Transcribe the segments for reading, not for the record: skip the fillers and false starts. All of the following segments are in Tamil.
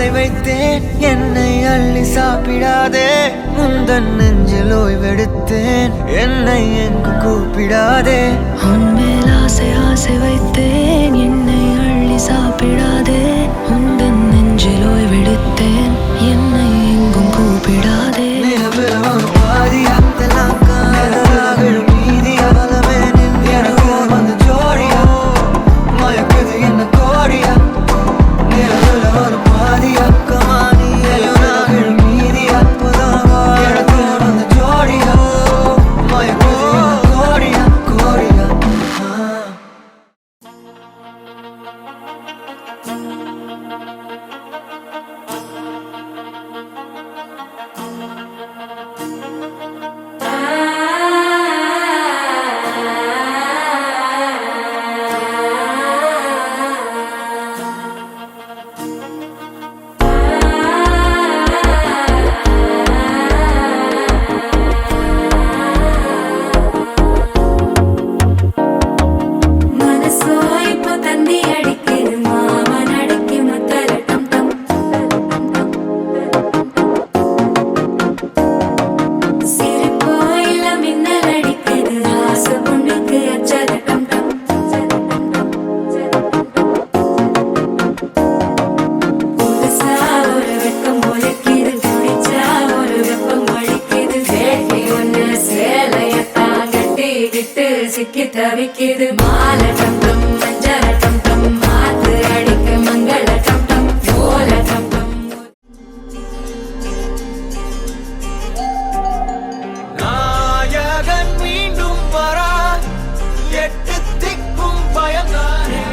ஆசை வைத்தேன் என்னை அள்ளி சாப்பிடாதே முந்தன் நெஞ்சில் ஓய்வெடுத்தேன் என்னை எங்கு கூப்பிடாதே உன்மேல் ஆசை ஆசை வைத்தேன் என்னை அள்ளி சாப்பிடாதே முந்தன் நெஞ்சில் ஓய்வெடுத்தேன் என்னை எங்கும் கூப்பிடாதே சிக்கி தவிக்கிது மாலை டம் மஞ்சள டம் மாத்து அடிக்க மங்கள டம் ஓல டம் நாயகன் மீண்டும் வரா எட்டு திக்கும் பயந்தானே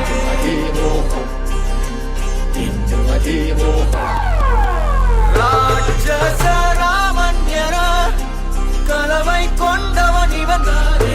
ராட்சச ராமன் என கலவை கொண்டவன் இவன் தானே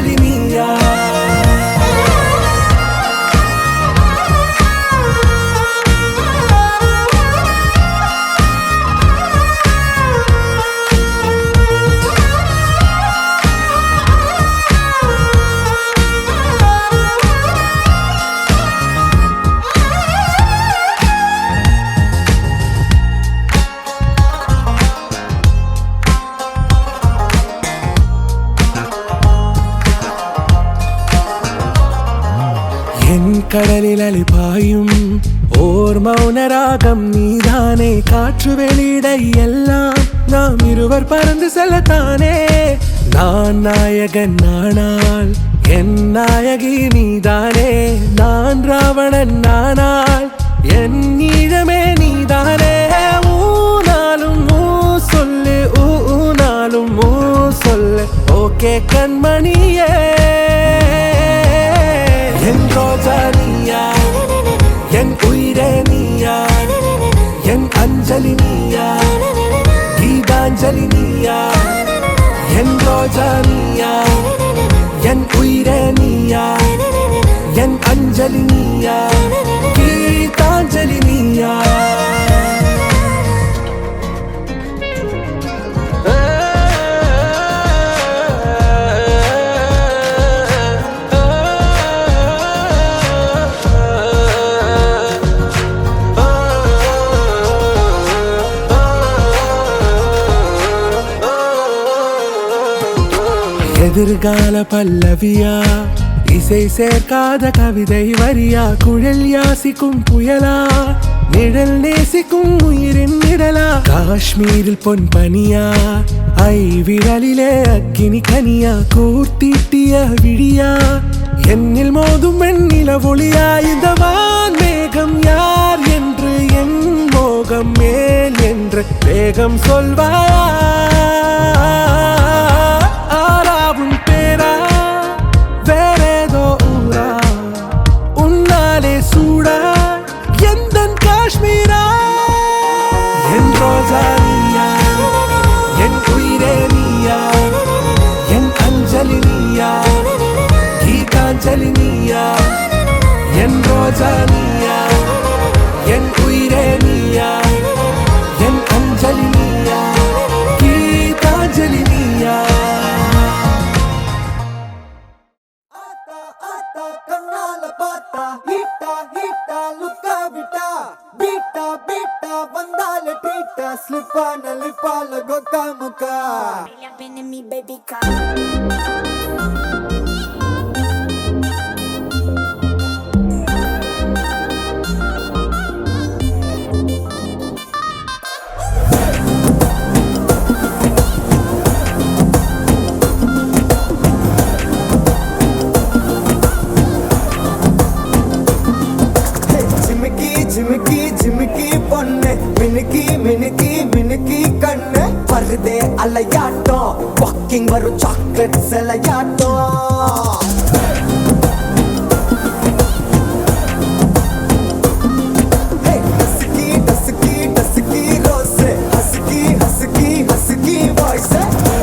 கீதாஞ்சலி நீயா என் கடலில் அலிபாயும் ஓர் மௌனராகம் நீதானே காற்று வெளியிட எல்லாம் நாம் இருவர் பறந்து செல்லத்தானே நான் நாயகன் நானால் என் நாயகி நீதானே நான் ராவணன் நானால் என் ஈழமே நீதானே ஊனாலும் ஊ சொல்லு ஊனாலும் ஊ சொல்லு ஓகே கண்மணியே என் ரோஜா நீயா என் உயிரே நீயா என் அஞ்சலி நீயா கீதாஞ்சலி நீயா என் ரோஜா நீயா என் உயிரே நீயா என் அஞ்சலி நீயா கீதாஞ்சலி நீயா எதிர்கால பல்லவியா இசை சேர்க்காத கவிதை வரியா குழல் யாசிக்கும் புயலா நிழல் நேசிக்கும் உயிரின் நிழலா காஷ்மீரில் பொன் பனியா ஐ விரலிலே அக்கினி கனியா கூர்த்தீட்டிய விழியா என்னில் மோதும் வெண்ணில ஒளியா இந்த வான் மேகம் யார் என்று என் மோகம் மேல் என்று வேகம் சொல்வாயா ஆராவும் பேரா வேறேதோ ஊரா உன்னாலே சூடா எந்தன் காஷ்மீரா என் ரோஜா நீயா என் உயிரே நீயா என் அஞ்சலி நீயா கீதாஞ்சலி நீயா என் ரோஜா நீயா என் உயிரே நீயா என் அஞ்சலி நீயா கீதாஞ்சலி நீயா கண்ணால பார்த்தா ஹீட்டா ஹீட்டா லுக்கா விட்டா பீட்டா பீட்டா வந்தால ட்ரீட்டா ஸ்லிப்பான லிப்பால கொக்கா முக்கா ஜிமிக்கி ஜிமிக்கி பொண்ணு மினுக்கி மினுக்கி மினுக்கி கண்ணு வருதே அலையாட்டம் வாக்கிங் வரும் சாக்லேட் சிலையாட்டம் husky dusky dusky rose husky husky husky voice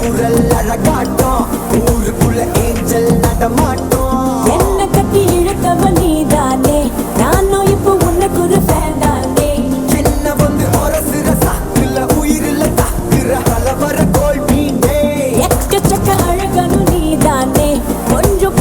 ஊரல் அழகாட்டம் ஊருக்குள்ள ஏஞ்சல் நடமாட்டம் என்ன கட்டி இழுத்தவ நீதானே நானும் இப்போ உனக்கு ஒரு ஃபேன் தானே என்ன வந்து ஒரசுற சாக்குல உயிரில தாக்குற ஹலவர கோல் மீனே எக்கச்சக்க அழகனு நீதானே கொஞ்சம்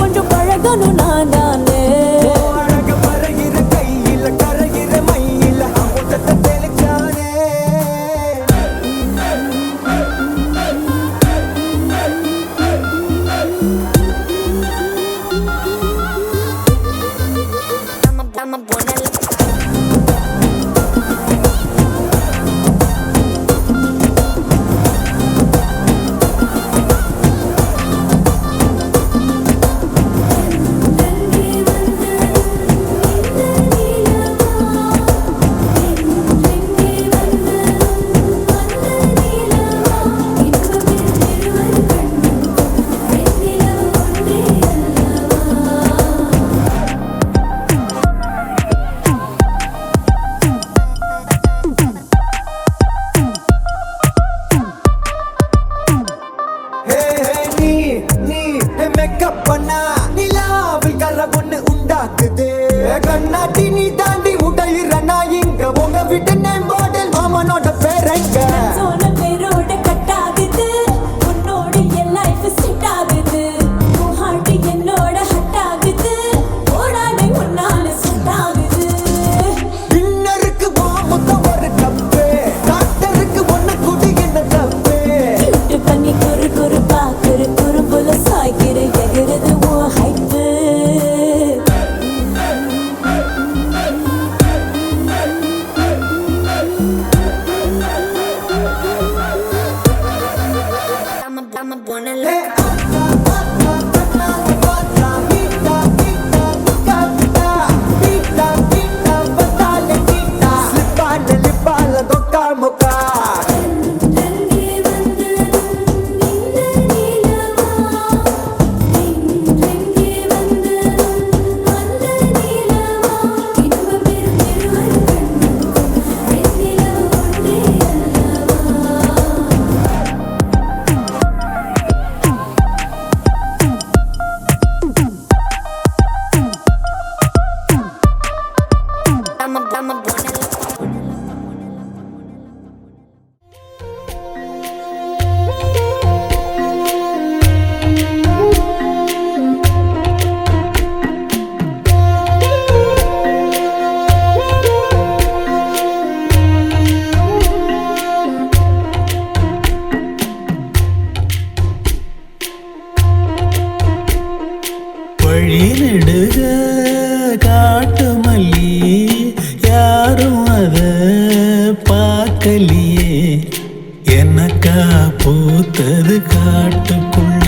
எனக்கா பூத்தது காட்டுக்குள்ள,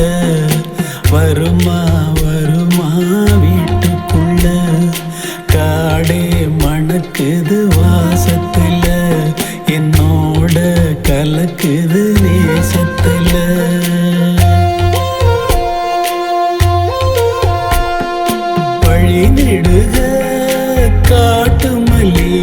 வருமா வருமா வீட்டுக்குள்ள, காடே மணக்குது வாசத்துல, என்னோட கலக்குது நேசத்துல. வழி நெடுக காட்டு மல்லி,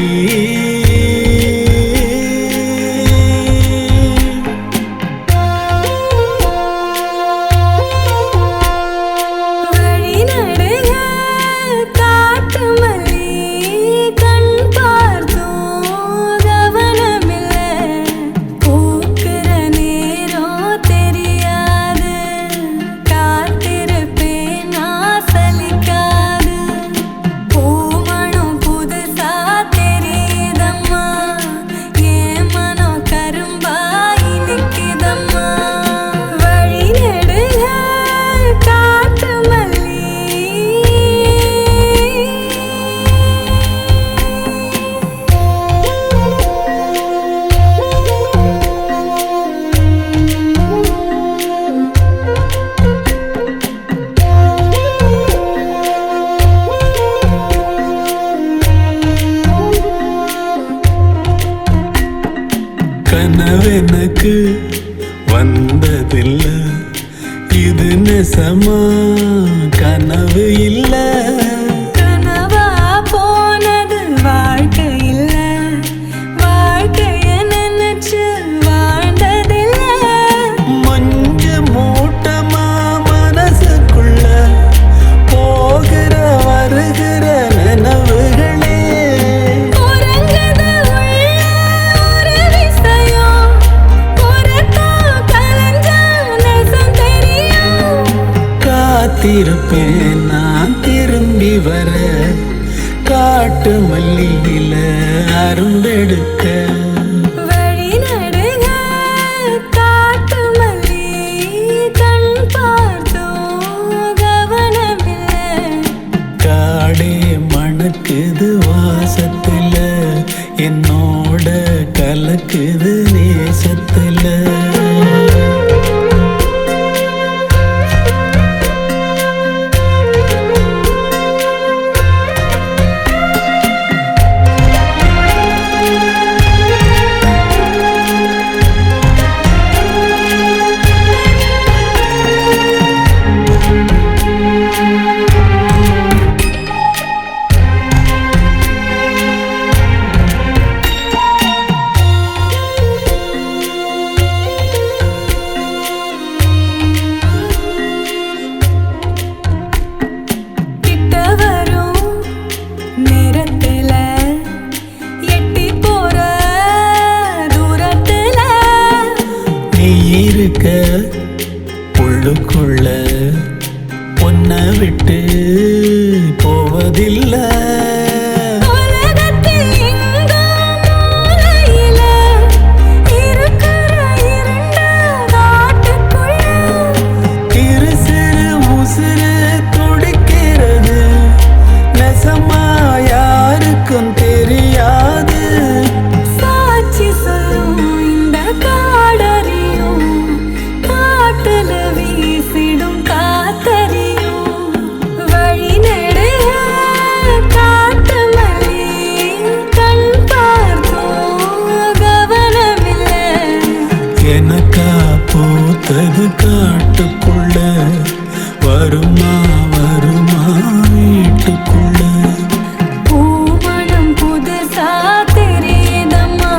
கனவெனக்கு வந்ததில்ல, இது நெசமா கனவு இல்ல. கனவா போனது வாழ்க்கை இல்ல, வாழ்க்கைய நினைச்சு வாழ்ந்ததில்ல. மஞ்ச மூட்டமா மனசுக்குள்ள போகிற வருகிற நினைவுகளே. காத்திருப்பேன் நான் திரும்பி வர, காட்டு மல்லியில அரும்பெடுக்க. வழி நடுக காட்டு மல்லி, கண் பார்த்தோம் கவனமில்லை. காடே மணக்குது வாசத்துல, என்னோட கலக்குது நேசத்துல. உள்ளுக்குள்ள பொன்ன விட்டு போவதில்லை. பூத்தது காட்டுக்குள்ள, வருமா வருமா வீட்டுக்குள்ள. பூமணம் புதுசா தெரியுதம்மா,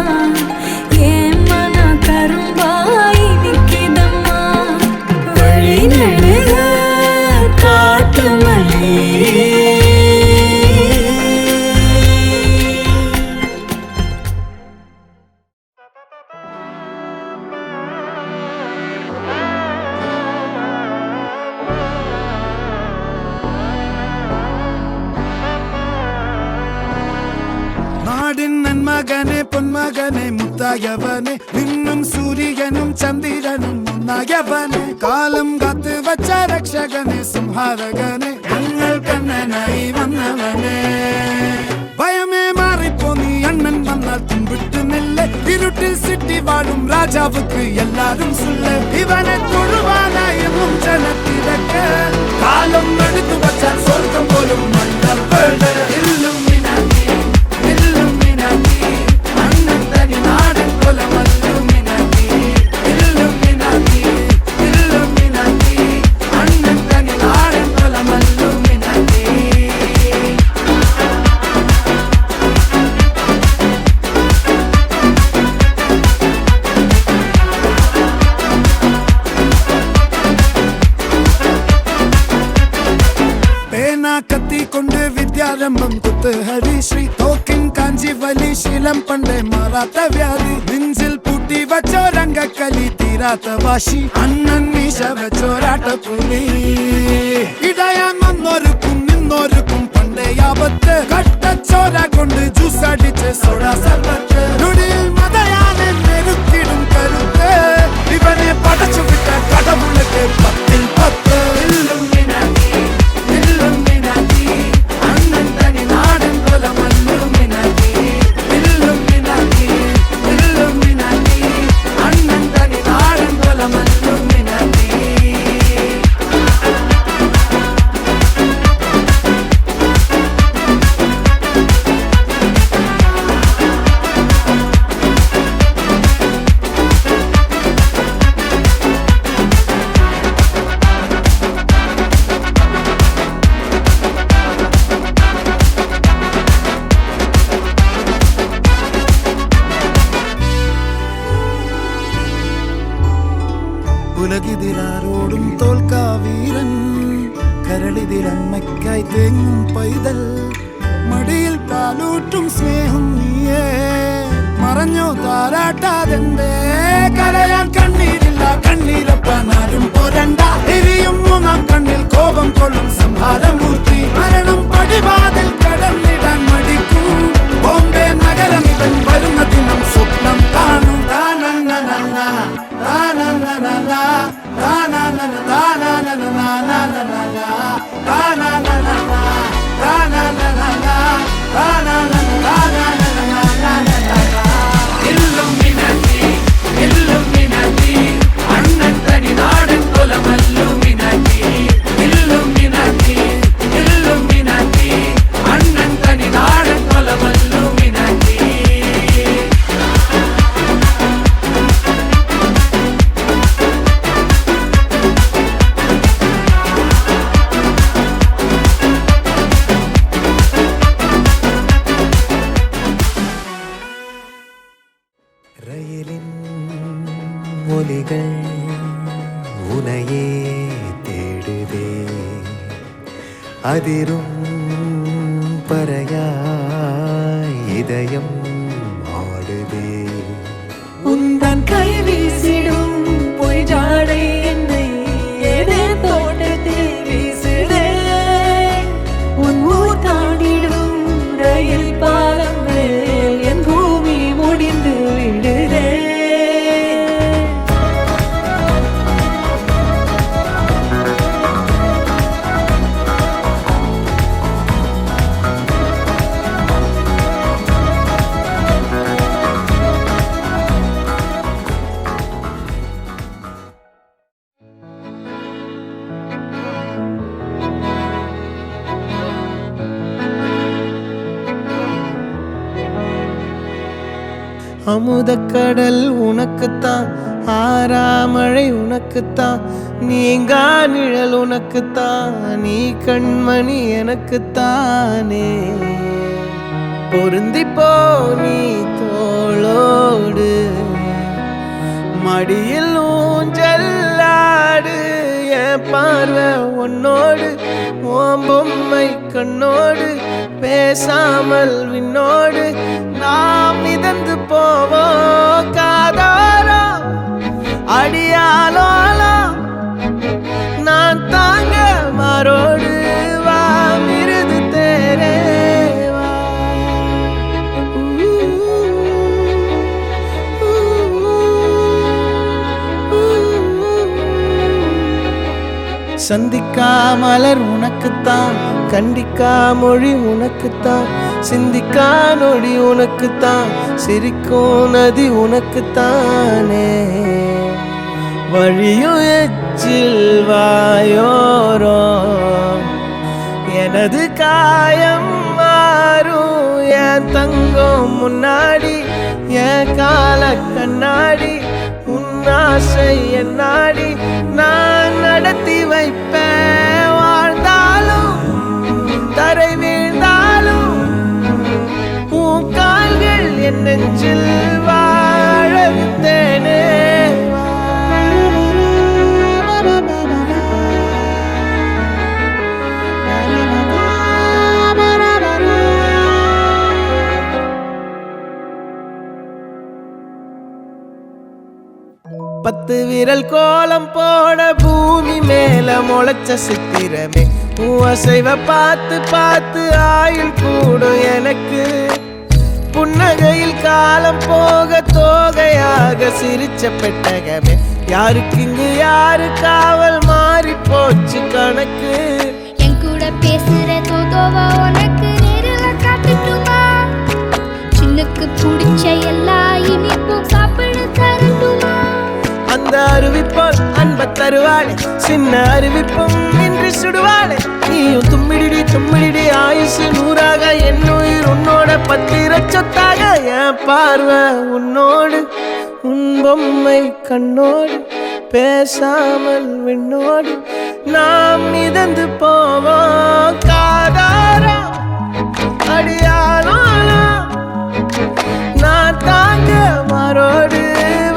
என் மன கரும்பாய் நிக்கிதம்மா. வழி நடுக காட்டு மல்லி. நன்மகனே பொன்மகனே முத்தாயவனே, இன்னும் சூரியனும் சந்திரனும் முன்னாயவனே, காலம் காத்து வச்ச ரக்ஷகனே சிம்ஹாரகனே, எங்கள் கண்ணனாய் வந்தவனே. பயமே மாறிப்போ நீ அண்ணன் வந்த முன்னால் கும்பிட்டு நெல்ல இருட்டில் சிட்டி வாழும் ராஜாவுக்கு எல்லாரும் சொல்ல இவனை தொழுவான என்னும் ஜனத்திறக்க காலம் எடுத்து வச்சால் சொர்க்கம் போலும் மன்னர் இல்லும் மினாதி இல்லும் மினாதி அண்ணன் தனி நாடன் கொல மல்லும் மினாதி இல்லும் மினாதி இல்லும் மினாதி அண்ணன் தனி நாடன் கொல மல்லும் மினாதி கத்தி கொண்டு வித்யாரம்பம் குத்து ஹரிஸ்ரீ தோக்கின் காஞ்சி வலி சீலம் பண்டே மாறாத்த வியாதி நெஞ்சில் பூட்டி வச்சோ ரங்க கலி தீராத்த வாஷி அண்ணன் மீச வச்சோராட்ட புலி இடையான் வந்தோருக்கும் நின்னோருக்கும் பண்டே ஆபத்து கட்டச்சோர கொண்டு ஜூஸ் அடிச்சு சோடா சர்பத்து நுடியில் மதையான நெருக்கிடும் கருத்து இவனே படைச்சு விட்ட கடவுளுக்கு 10 இல்லும் உலகிதிலாரோடும் தோல்கா வீரன் கரளிதில் அம்மைக்காய் தேங்கும் பைதல் மடியில் பாலூட்டும் ஸ்நேகம் நீயே மറഞ്ഞോ താരാട്ടാതെന്തേ കരയാൻ കണ്ണീരില്ല കണ്ണീരപ്പനാരും പോരണ്ട എരിയും മൂന്നാം കണ്ണിൽ കോപം കൊള്ളും സംഹാരമൂർത്തി മരണം പടിവാതിൽ കടന്നിടാൻ മടിക്കും ബോംബെ നഗരം ഇവൻ വരുന്ന ദിനം സ്വപ്നം കാണും அண்ணன் தனி நாடன் கொல மல்லும் மினாதி இல்லும் மினாதி இல்லும் மினாதி அண்ணன் தனி நாடன் கொல மல்லும் மினாதி ரயிலின் ஒலிகள் உனையே தேடுதே அதிரும் பறையாய் இதயம் ஆடுதே உந்தன் கை வீசிடும் பொய் ஜாடை என்னை ஏதே தோட்டத்தில் வீசுதே உன் ஊர் தாண்டிடும் ரயில் பாலம் மேல் என் பூமி முடிந்து விடுதே அமுதக்கடல் உனக்குத்தான் ஆறாமழை உனக்குத்தான் நீங்கா நிழல் உனக்குத்தான் நீ கண்மணி எனக்குத்தானே பொருந்திப்போ நீ தோளோடு மடியில் ஊஞ்சல்லாடு என் பார்வை உன்னோடு ஓம் பொம்மை கண்ணோடு பேசாமல் விண்ணோடு நாம் மிதந்து போவோம் காதாரோ அடியாலோலோ நான் தாங்க மாரோடு வா மிருது தேரே வா சந்திக்கா மலர் உனக்குத்தான் கண்டிக்கா மொழி உனக்குத்தான் சிந்திக்கா நொடி உனக்குத்தான் சிரிக்கும் நதி உனக்குத்தானே வழியும் எச்சில் வாயோரம் எனது காயம் மாறும் என் தங்கம் முன்னாடி என் கால கண்ணாடி உன் ஆசை என்னாடி நான் நடத்தி வைப்பேன் வாழ்ந்தாலும் தரை வீழ்ந்தாலும் உன் கால்கள் என் நெஞ்சில் வாழ விட்டேனே பத்து விரல் கோலம் போட பூமி மேல முளைச்ச சித்திரமே உன் அசைவ பார்த்து பார்த்து ஆயுள் கூடும் எனக்கு புன்னகையில் காலம் போக தோகையாக சிரிச்ச பெட்டகமே யாருக்கு இங்கு யாரு காவல் மாறி போச்சு கணக்கு என் கூட பேசுற தோதோவா உனக்கு நேரில் காட்டுட்டுமா சின்னுக்கு பிடிச்ச எல்லா இனிப்பும் சாப்பிட தரட்டுமா அந்த அறிவிப்பால் அன்ப தருவாளே சின்ன அறிவிப்பும் இன்று சுடுவாளே நீயும் தும்மிடி தும்மிடி ஆயுசு நூறாக என் உயிர் உன்னோட பத்திர சொத்தாக என் பார்வை உன்னோடு உன் பொம்மை கண்ணோடு பேசாமல் விண்ணோடு நாம் மிதந்து போவோம் காதாரா அடியாளோ நான் தாங்க மாறோடு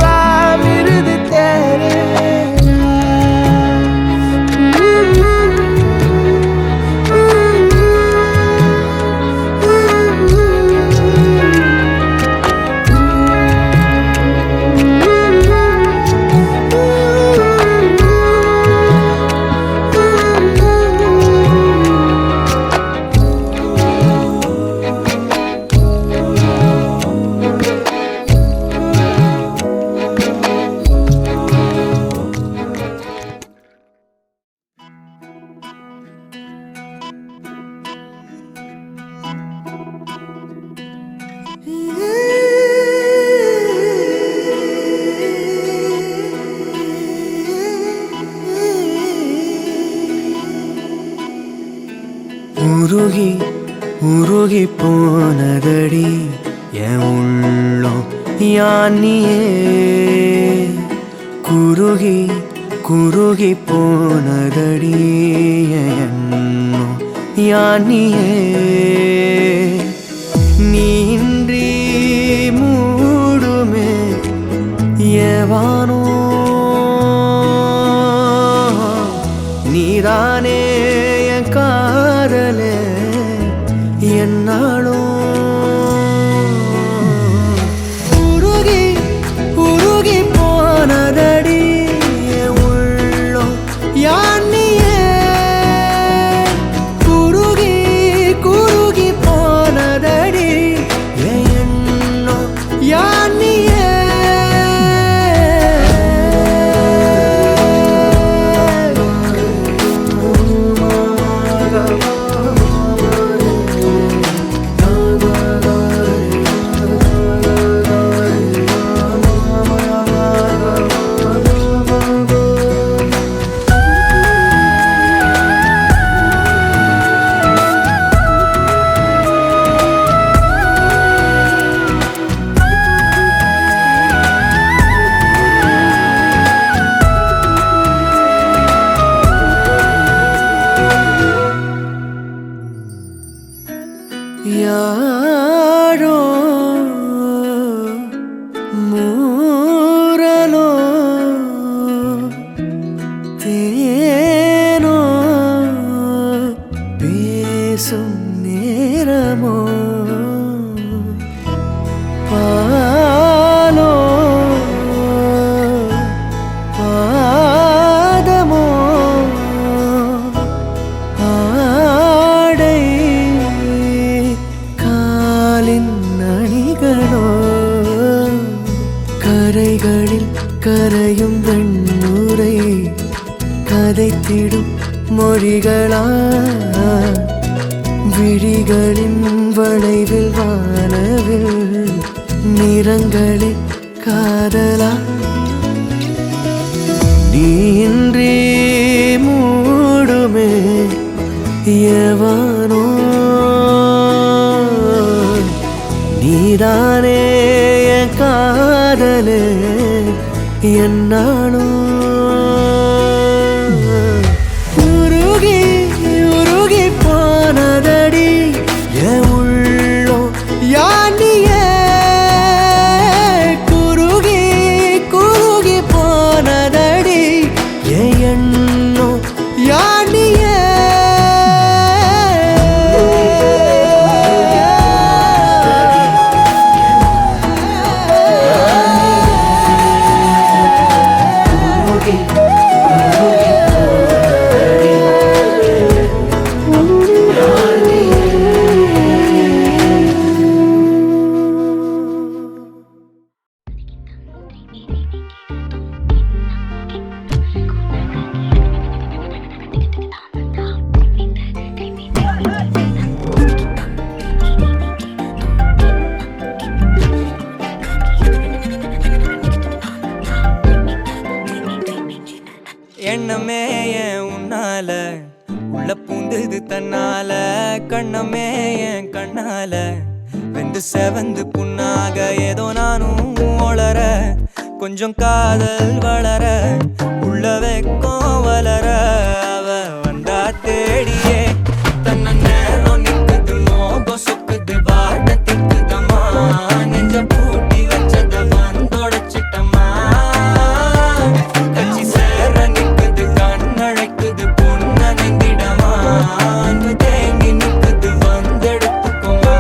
வாமிருது தேரே உருகி உருகி போனதடி என் உள்ளம் யானியே குருகி குருகி போனதடி எண்ணம் யானியே நீன்றி மூடுமே ஏவானோ நீதானே என் காதலே என்னாலும் உருகி உருகி போனதடி என் உள்ளம் யானியே குருகி குருகி போனதடி என் எண்ணம் யானியே யாரோ மூரலோ தேனோ பேசும் நேரமோ பாலோ பாதமோ ஆடை காலின் அணிகளோ கரைகளில் கரையும் வெண்ணுரை கதைத்திடும் மொழிகளா விழிகளின் வளைவில் வானவில் நிறங்களே காதலா நீ இன்றி மூடுமே எவனோ நீதானே என் காதலே என்னாலும் உருகி உருகி போனதடி என் உள்ளோ யானியே குருகி குருகி போனதடி என் எண்ணோ யானியே எண்ணமே என் உன்னால உள்ள பூந்தது தன்னால கண்ணமே என் கண்ணால வெந்து செவந்து புண்ணாக ஏதோ நானும் ஒளர கொஞ்சம் காதல் வளர உள்ள வெக்கம் வளர அவ வந்தா தேடியே தன்ன நேரம் நிக்குது மோகம் சொக்குது வாட்ட திக்குதம்மா நெஞ்ச பூட்டி வச்சத வந்தொடச்சிட்டம்மா கட்சி சேர நிக்குது கண்ணழைக்குது பொண்ண நெங்கிடமா அன்பு தேங்கி நிக்குது வந்தெடுத்துக்குமா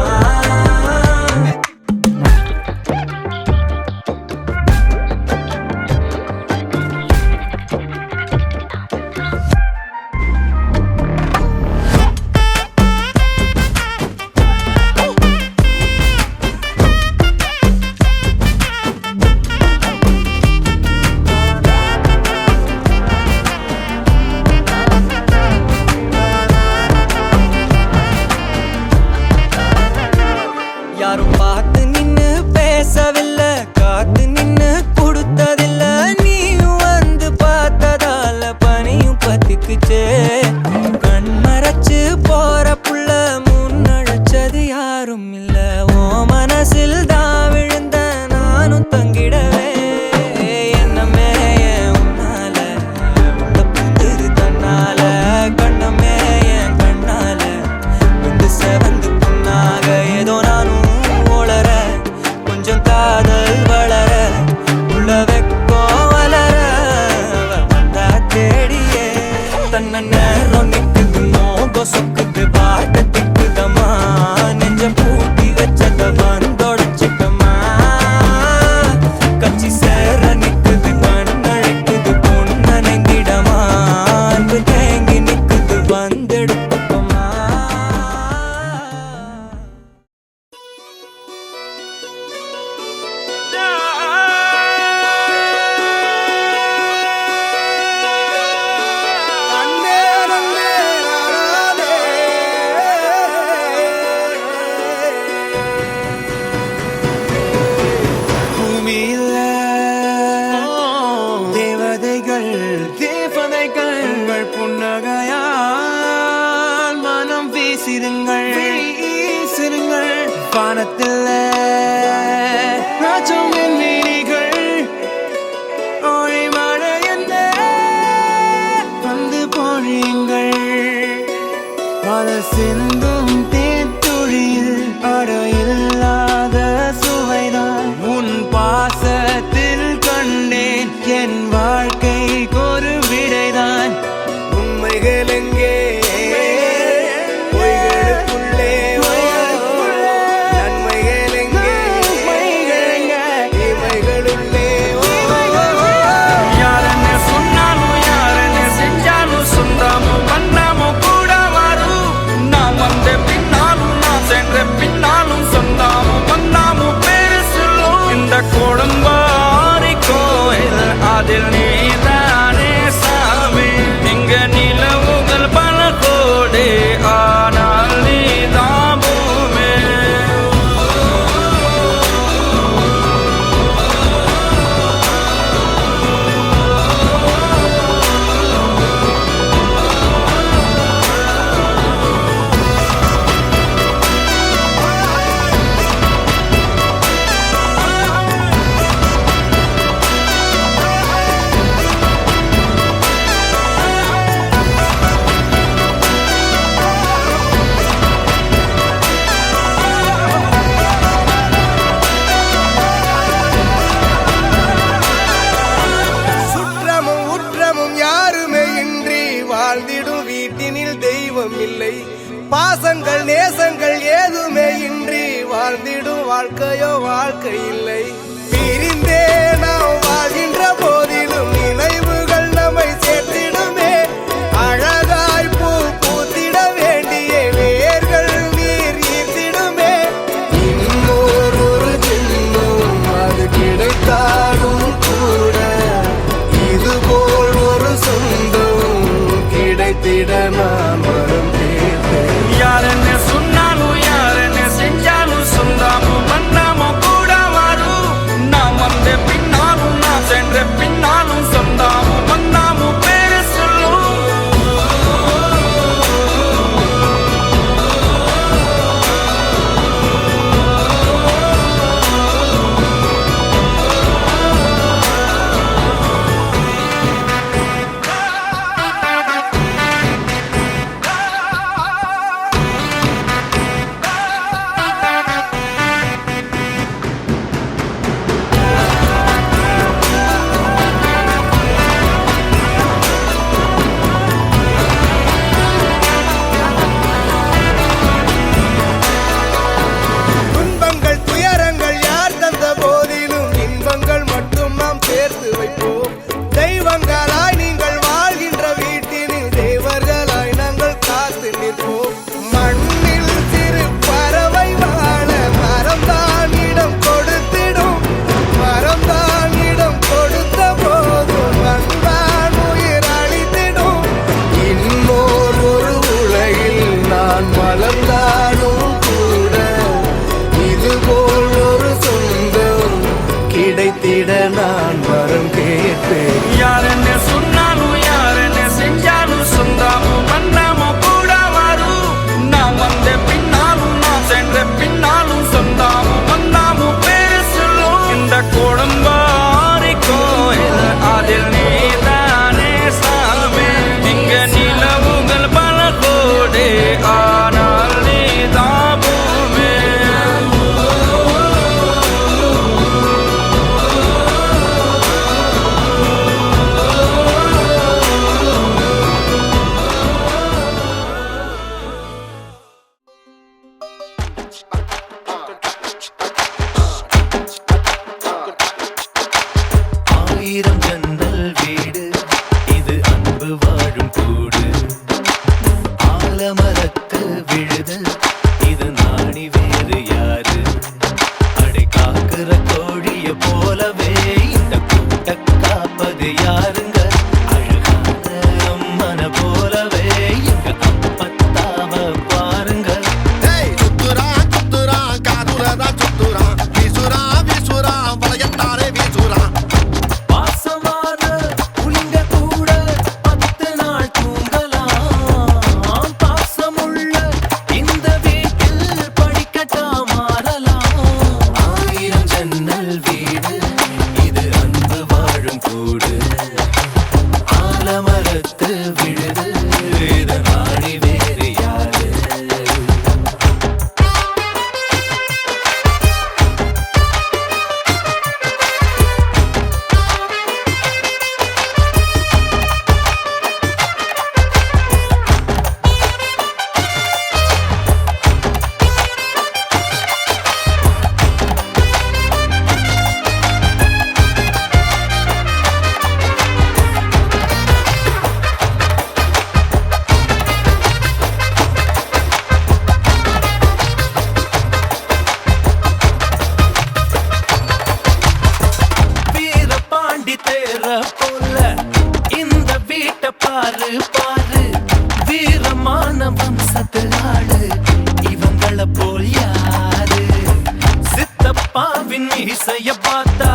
யாரும் பார்த்து நின்னு பேசவில்லை காத்து நின்னு கொடுத்ததில்ல நீயும் வந்து பார்த்ததால பனியும் பத்திக்குச்சே கண் மறைச்சு போற புள்ள முன்னழைச்சது யாரும் இல்ல ஓ மனசில் தான் விழுந்த நானும் தங்கிடவே என்னமே என் உன்னால உள்ள புந்தது தன்னால கண்ணமே என் கண்ணால வந்து செவந்து புண்ணாக ஏதோ நானும் ஒளர கொஞ்சம் காதல் வளர உள்ள வெக்கோ வளர வந்தா தேடியே தன்ன நேரம் நிக்குது மோகம் சொக்குது பாட்ட திக்குதம்மா நெஞ்ச பூட்டி வச்சத வந்தொடச்சிட்டம்மா கட்சி சேர நிக்குது கண்ணழைக்குது பொண்ண நெங்கிடமா அன்பு தேங்கி நிக்குது வந்தெடுத்துக்கம்மா பூமியில தேவதைகள் தேவதைகள் புன்னகையால் மனம் வீசிருங்கள் வீசிருங்கள் வானத்தில் ராஜம் என் வீணிகள் ஒளி மழை என்ன வந்து பொழியுங்கள் மலர் சிந்தும் தேத்துழியில் அடையில்லாத சுவைதான் உன் பாசத்தில் கண்டேன் என் வாழ்க்கைக்கு ஒரு விடைதான் உண்மைகள் எங்கே பொய்களுக்குள்ளே நன்மைகள் எங்கே இமைகளுள்ளே யாரென்ன சொன்னாலும் யாரென்ன செஞ்சாலும் சொந்தமும் பண்ணாம கூட வரும் நான் வந்த தெய்வம் இல்லை. பாசங்கள் நேசங்கள் ஏதுமே இன்றி வாழ்ந்திடும் வாழ்க்கையோ வாழ்க்கை இல்லை. பிரிந்தே நாம் வாழ்கின்ற போதிலும் நினைவுகள் நம்மை சேர்த்திடுமே. அழகாய் பூ பூத்திட வேண்டிய வேர்கள் நீர் ஈர்த்திடுமே. இன்னொரு ஒரு ஜென்மம் அது கிடைத்தாலும் கூட இதுபோல் ஒரு சொந்தம் கிடைத்திட நான் வரம் தேர்ந்தேன். யாருன்னு சொன்னாலும் யாருன்னு செஞ்சாலும் சொந்தாமும் மன்னாமும் கூட வரும். நான் வந்த பின்னாலும் நான் சென்ற பின்னாலும் சொந்தாமும் மன்னாமும் பேரு சொல்லும். துன்பங்கள் துயரங்கள் யார் தந்த போதிலும் இன்பங்கள் மட்டும் நாம் சேர்த்து வைப்போம். தெய்வங்களாய் நீங்கள் வாழ்கின்ற வீட்டினில் தேவர்களாய் நாங்கள் காத்து நிற்போம். மண்ணில் சிறு பறவை வாழ மரம்தான் இடம் கொடுத்திடும். மரம்தான் இடம் கொடுத்த போதும் மண்தான் உயிர் அளித்திடும். இன்னொரு ஒரு உலகில் நான் வளர்ந்தாலும் கூட இதுபோல் ஒரு சொந்தம் கிடைத்திட நான் வரம் கேட்பேன். யாருன்னு சொன்னாலும் யாருன்னு செஞ்சாலும் சொந்தாமும் மன்னாமும் கூட வரும். நான் வந்த பின்னாலும் நான் சென்ற பின்னாலும் சொந்தாமும் மன்னாமும் பேரு சொல்லும். இந்த குடும்பாரி கோயில் அதில் நீதானே சாமி. இங்க நிலவுகள் பல கோடி ஆனால் நீதான் பூமி. ஆயிரம் ஜன்னல் வீடு இது அன்பு வாழும் கூடு. ஆலமரத்து விழுது இது நாணி வேறு யாரு. அடை காக்குற கோழிய போலவே இந்த கூட்ட காப்பது யாருங்க. அழகான அம்மன போலவே எங்க அப்பத்தாவ பாருங்க. சுத்துறான் சுத்துறான் காதுலதான் சுத்துறான். வீசுறான் வீசுறான் வளையத்தாரே வீசுறான். பாசமான புலிங்க கூட 10 நாள் தூங்கலாம். பாசமுள்ள இந்த வீட்டில் படிக்கட்டா மாறலாம். ஆயிரம் ஜன்னல் வீடு இது அன்பு வாழும் கூடு. ஆலமரத்து விழுது இது நாடி வேறு யாரு. வீரபாண்டி தேர போல இந்த வீட்டை பாரு பாரு. வீரமான வம்சத்து ஆளு இவங்கள போல் யாரு. சித்தப்பாவின் இசைய பார்த்தா